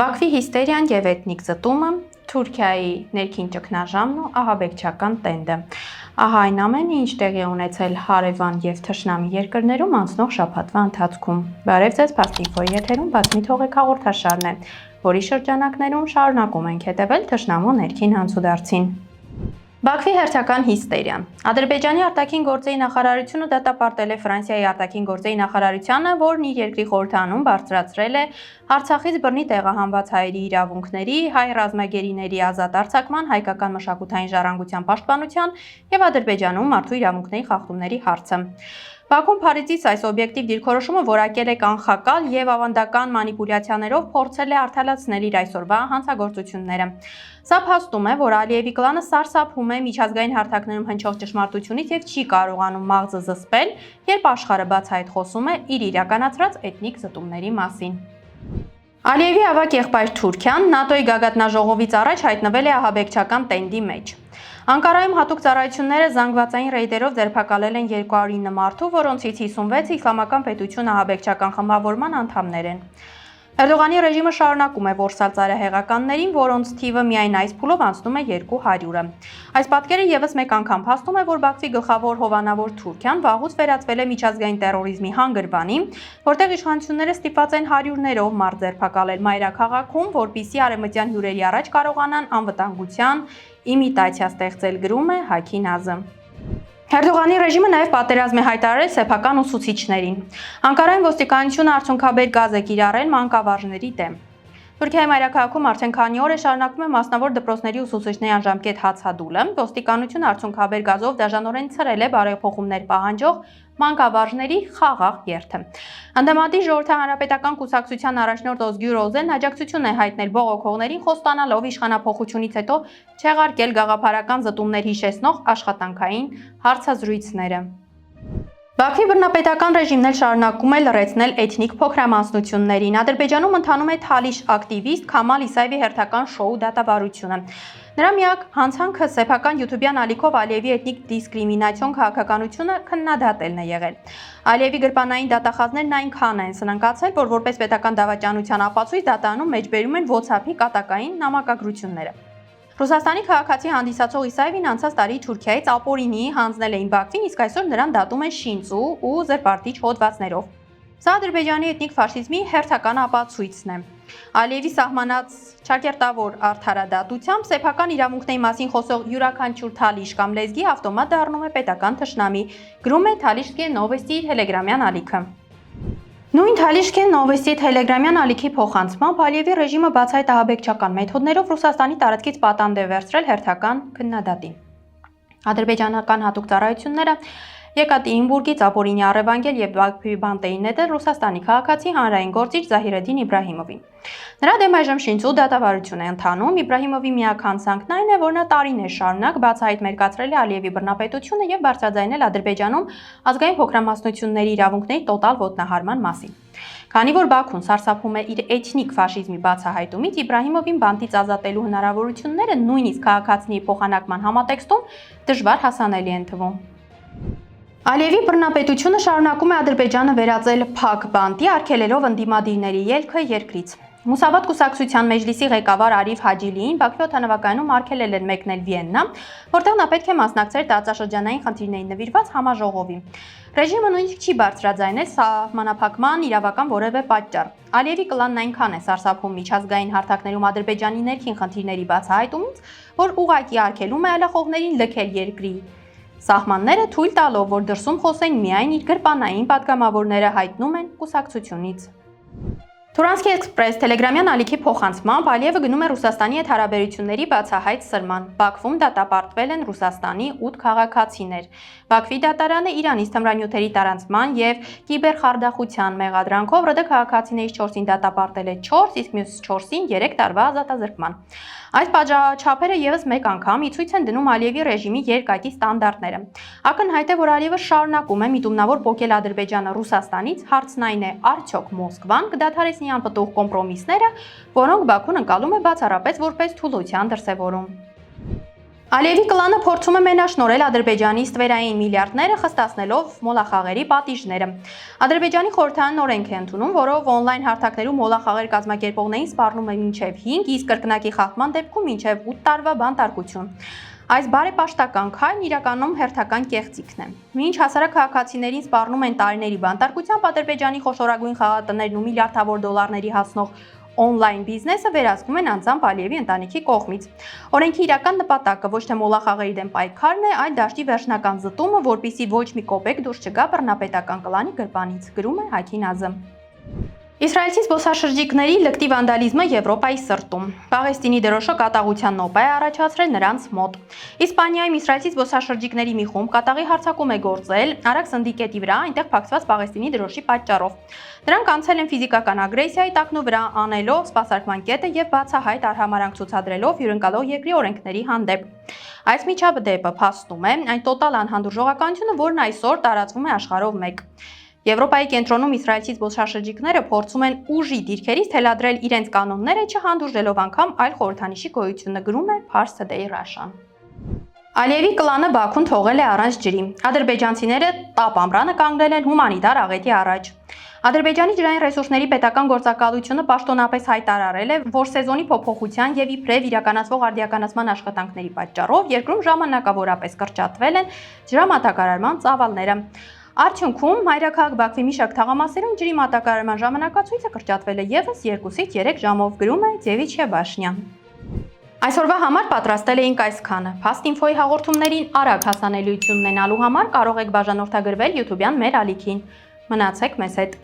Բաքվի հիստերիան և էթնիկ զտումը, Թուրքիայի ներքին ճգնաժամն ու ահաբեկչական տենդը։ Ահա այն ամենը, ինչ տեղի ունեցել հարևան և թշնամի երկրներում անցնող շաբաթվա ընթացքում։ Բարև ձեզ, Փաստինֆոյի եթերում բաց մի թողեք հաղորդաշարն է, որի շրջանակներում շարունակում ենք հետևել թշնամու ներքին հանցուդարձին։ Բաքվի հերթական հիստերիան։ Ադրբեջանի արտաքին գործերի նախարարությունը դատապարտել է Ֆրանսիայի արտաքին գործերի նախարարությանը, որն իր երկրի խորհրդանում բարձրացրել է Արցախից բռնի տեղահանված հայերի իրավունքների, հայ ռազմագերիների ազատ արձակման, հայկական մշակութային ժառանգության պաշտպանության և Ադրբեջանում մարդու իրավունքների խախտումների հարցը։ Բաքուն Փարիզից այս օբյեկտիվ դիրքորոշումը որակել է կանխակալ և ավանդական մանիպուլյացիաներով փորձել է արդարացնել իր այսօրվա հանցագործությունները։ Սա փաստում է, որ Ալիևի կլանը սարսափում է միջազգային հարթակներում հնչող ճշմարտությունից և չի կարողանում մաղձը զսպել, երբ աշխարհը բացահայտ խոսում է իր իրականացրած էթնիկ զտումների մասին։ Ալիևի ավագ եղբայր Թուրքիան ՆԱՏՕ-ի գագաթնաժողովից առաջ հայտնվել է ահաբեկչական տենդի մեջ։ Անկարայում հատուկ ծառայությունները զանգվածային ռեյդերով ձերբակալել են 209 մարդու, որոնցից 56-ը Իսլամական պետություն ահաբեկչական խմբավորման անդամներ են։ Էրդողանի ռեժիմը շարունակում է որսալ ծայրահեղականներին, որոնց թիվը միայն այս փուլով անցնում է 200-ը։ Այս պատկերը եւս մեկ անգամ փաստում է, որ Բաքվի գլխավոր հովանավոր Թուրքիան վաղուց վերածվել է միջազգային տերորիզմի հանգրվանի, որտեղ իշխանությունները ստիպված են հարյուրներով մարդ ձերբակալել մայրաքաղաքում, որպեսզի արևմտյան հյուրերի առաջ կարողանան անվտանգության իմիտացիա ստեղծել, գրում է Հաքի Նազը։ Էրդողանի ռեժիմը նաև պատերազմ է հայտարարել սեփական ուսուցիչներին։ Անկարային ոստիկանությունը արդյունքաբեր գազ է կիրառել մանկավարժների դեմ։ Թուրքիայի մայրաքաղաքում արդեն քանի օր է շարունակվում է մասնավոր դպրոցների ուսուցիչների անժամկետ հացադուլը։ Ոստիկանությունը արդյունքաբեր գազով դաժանորեն ցրել է բարեփոխումներ պահանջող մանկավարժների խաղաղ երթը։ Անդամատի ժողովրդահանրապետական կուսակցության առաջնորդ Օզգյուր Օզեն աջակցություն է հայտնել բողոքողներին, խոստանալով իշխանափոխությունից հետո չեղարկել գաղափարական զտումներ հիշեցնող աշխատանքային հարցազրույցները։ Բաքվի բռնապետական ռեժիմն էլ շարունակում է լռեցնել էթնիկ փոքրամասնություններին։ Ադրբեջանում ընթանում է թալիշ ակտիվիստ Քամալ Իսաևի հերթական շոու դատավարությունը։ Նրա միակ հանցանքը սեփական յութուբյան ալիքով Ալիևի էթնիկ դիսկրիմինացիոն քաղաքականությունը քննադատելն է եղել։ Ալիևի գրպանային դատախազներն այնքան են սնանկացել, որ որպես պետական դավաճանության ապացույց դատարանում մեջբերում են WhatsApp-ի կատակային նամակագրությունները։ Ռուսաստանի քաղաքացի հանդիսացող Իսաևին անցած տարի Թուրքիայից ապօրինի հանձնել էին Բաքվին, իսկ այսօր նրան դատում են շինծու ու զրպարտիչ հոդվածներով։ Սա Ադրբեջանի էթնիկ ֆաշիզմի հերթական ապացույցն է։ Ալիևի սահմանած ճակերտավոր արդարադատությամբ սեփական իրավունքների մասին խոսող յուրաքանչյուր թալիշ կամ լեզգի ավտոմատ դառնում է պետական թշնամի, գրում է Թալիշկե Նովոստի թելեգրամյան ալիքը։ Նույն Թալիշկե Նովոստի թելեգրամյան ալիքի փոխանցմամբ Ալիևի ռեժիմը բացահայտ ահաբեկչական մեթոդներով Ռուսաստանի տարածքից պատանդ է վերցրել հերթական քննադատին։ Ադրբեջանական հատուկ ծառայությունները Եկատերինբուրգից ապօրինի առևանգել եւ Բաքվի բանտերին նետել Ռուսաստանի քաղաքացի հանրային գործիչ Զահիրեդին Իբրահիմովին։ Նրա դեմ այժմ շինծու դատավարություն է ընթանում։ Իբրահիմովի միակ հանցանքն այն է, որ նա տարիներ շարունակ բացահայտ մերկացրել է Ալիևի բռնապետությունը եւ բարձրաձայնել Ադրբեջանում ազգային փոքրամասնությունների իրավունքների տոտալ ոտնահարման մասին։ Քանի որ Բաքուն սարսափում է իր էթնիկ ֆաշիզմի բացահայտումից, Իբրահիմովին բանտից ազատելու հնարավորությունները նույնիսկ քաղաքացիների փոխանակման համատեքստում դժվար հասանելի են թվում։ Ալիևի բռնապետությունը շարունակում է Ադրբեջանը վերածել փակ բանտի, արգելելով ընդդիմադիրների ելքը երկրից։ Մուսավատ կուսակցության մեջլիսի ղեկավար Արիֆ Հաջիլիին Բաքվի օդանավակայանում արգելել են մեկնել Վիեննա, որտեղ նա պետք է մասնակցեր տարածաշրջանային խնդիրներին նվիրված համաժողովի։ Ռեժիմը նույնիսկ չի բարձրաձայնել սահմանափակման իրավական որևէ պատճառ։ Ալիևի կլանն այնքան է սարսափում միջազգային հարթակներում Ադրբեջանի ներքին խնդիրների բացահայտումից, որ ուղղակի արգելում է այլախոհներին լքել երկրի սահմանները, թույլ տալով, որ դրսում խոսեն միայն իր գրպանային պատգամավորները, հայտնում են կուսակցությունից։ Թուրանսկի Էքսպրես թելեգրամյան ալիքի փոխանցմամբ Ալիևը գնում է Ռուսաստանի հետ հարաբերությունների բացահայտ սրման։ Բաքվում դատապարտվել են Ռուսաստանի 8 քաղաքացիներ։ Բաքվի դատարանը Իրանից թմրանյութերի տարանցման եւ կիբերխարդախության մեղադրանքով ՌԴ քաղաքացիներից 4-ին դատապարտել է 4, իսկ մյուս 4-ին 3 տարվա ազատազրկման։ Այս պատժաչափերը եւս մեկ անգամ ի ցույց են դնում Ալիևի ռեժիմի երկակի ստանդարտները։ Ակնհայտ է, որ Ալիևը շարունակում է միտումնավոր պոկել Ադրբեջանը Ռուսաստանից, հարցն այն է, արդյոք Մոսկվան կդադարեցնի անպտուղ կոմպրոմիսները, որոնք Բաքուն ընկալում է բացառապես որպես թուլության դրսևորում։ Ալիևի կլանը փորձում է մենաշնորհել Ադրբեջանի ստվերային միլիարդները խստացնելով մոլախաղերի պատիժները։ Ադրբեջանի խորհրդային օրենք է ընդունում, որով օնլայն հարթակներում մոլախաղեր կազմակերպողներին սպառնում է մինչև 5, իսկ կրկնակի խախտման դեպքում մինչև 8 տարվա բանտարկություն։ Այս բարեպաշտական քայլն իրականում հերթական կեղծիքն է։ Մինչ հասարակ քաղաքացիներին սպառնում են տարիների բանտարկությամբ, Ադրբեջանի խոշորագույն խաղատներն ու միլիարդավոր դոլարների հասնող օնլայն բիզնեսը վերահսկվում են անձամբ Ալիևի ընտանիքի կողմից։ Օրենքի իրական նպատակը ոչ թե մոլախաղերի դեմ պայքարն է, այլ դաշտի վերջնական զտումը, որպեսզի ոչ մի կոպեկ դուրս չգա բռնապետական կլանի գրպանից, գրում է Հայքի Նազը։ Իսրայելցի զբոսաշրջիկների լկտի վանդալիզմը Եվրոպայի սրտում։ Պաղեստինի դրոշը կատաղության նոպա է առաջացրել նրանց մոտ։ Իսպանիայում իսրայելցի զբոսաշրջիկների մի խումբ կատաղի հարձակում է գործել Արաքս Սնդի կետի վրա, այնտեղ փակցված Պաղեստինի դրոշի պատճառով։ Նրանք անցել են ֆիզիկական ագրեսիայի տակնու վրա, անելով սպասարկման կետը եւ բացահայտ արհամարանք ցուցադրելով հյուրընկալող երկրի օրենքների հանդեպ։ Այս միջադեպը փաստում է այն տոտալ անհանդուրժողականությունը, որն այսօր տարածվում է աշխարհով մեկ։ Եվրոպայի կենտրոնում իսրայելցի զբոսաշրջիկները փորձում են ուժի դիրքերից թելադրել իրենց կանոնները, չհանդուրժելով անգամ այլ խորհրդանիշի գոյությունը, գրում է Pars Today Russia։ Ալիևի կլանը Բաքուն թողել է առանց ջրի։ Ադրբեջանցիները տապ ամռանը կանգնել են հումանիտար աղետի առաջ։ Ադրբեջանի ջրային ռեսուրսների պետական գործակալությունը պաշտոնապես հայտարարել է, որ սեզոնի փոփոխության եւ իբրև իրականացվող արդիականացման աշխատանքների պատճառով երկրում ժամանակավորապես կրճատվել են ջրամատակարարման ծավալները։ Արդյունքում մայրաքաղաք Բաքվի մի շարք թաղամասերում ջրի մատակարարման ժամանակացույցը կրճատվել է եւս 2-ից 3 ժամով, գրում է Ձևիչյա Բաշնյան։ Այսօրվա համար պատրաստել էինք այսքանը։ Fast Info-ի հաղորդումներին արագ հասանելիություն ունենալու համար կարող եք բաժանորդագրվել YouTube-յան մեր ալիքին։ Մնացեք մեզ հետ։